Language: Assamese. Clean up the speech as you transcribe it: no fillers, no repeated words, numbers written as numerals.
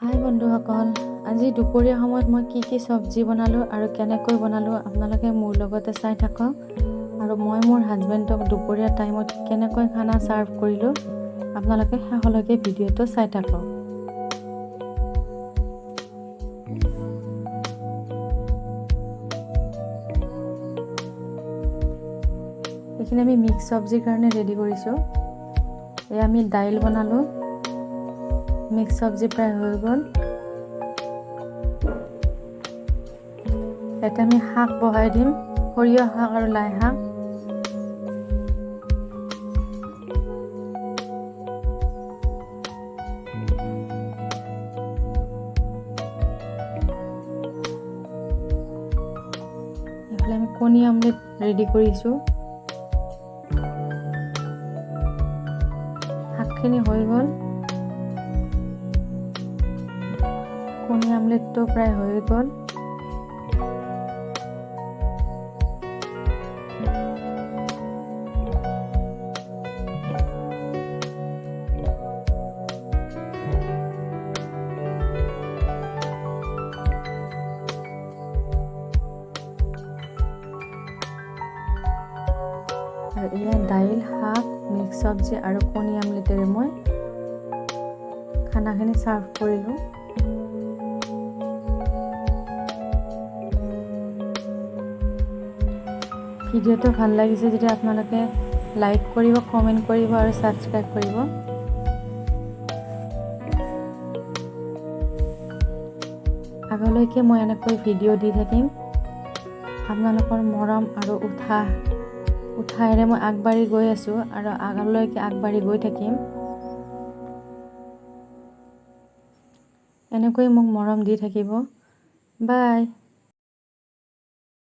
হাই বন্ধুসকল, আজি দুপৰীয়া সময়ত মই কি চব্জি বনালোঁ আৰু কেনেকৈ বনালোঁ আপোনালোকে মোৰ লগতে চাই থাকক। আৰু মই মোৰ হাজবেণ্ডক দুপৰীয়া টাইমত কেনেকৈ খানা সাৰ্ভ কৰিলোঁ আপোনালোকে শেষলৈকে ভিডিঅ'টো চাই থাকক। এইখিনি আমি মিক্স চব্জিৰ কাৰণে ৰেডি কৰিছোঁ। এয়া আমি দাইল বনালোঁ, মিক্স চব্জি প্ৰায় হৈ গ'ল। ইয়াতে আমি শাক বহাই দিম, সৰিয়হ শাক আৰু লাই শাক। এইফালে আমি কণী আমলেট ৰেডি কৰিছোঁ। শাকখিনি হৈ গ'ল, কণী আমলেটটো প্ৰায় হৈ গ'ল। আৰু এয়া দাইল, শাক, মিক্স চব্জি আৰু কণী আমলেটেৰে মই খানাখিনি সাৰ্ভ কৰিলোঁ। ভিডিঅ'টো ভাল লাগিছে যদি আপোনালোকে লাইক কৰিব, কমেণ্ট কৰিব আৰু ছাবস্ক্ৰাইব কৰিব। আগলৈকে মই এনেকৈ ভিডিঅ' দি থাকিম। আপোনালোকৰ মৰম আৰু উৎসাহেৰে মই আগবাঢ়ি গৈ আছোঁ আৰু আগলৈকে আগবাঢ়ি গৈ থাকিম। এনেকৈ মোক মৰম দি থাকিব। বাই।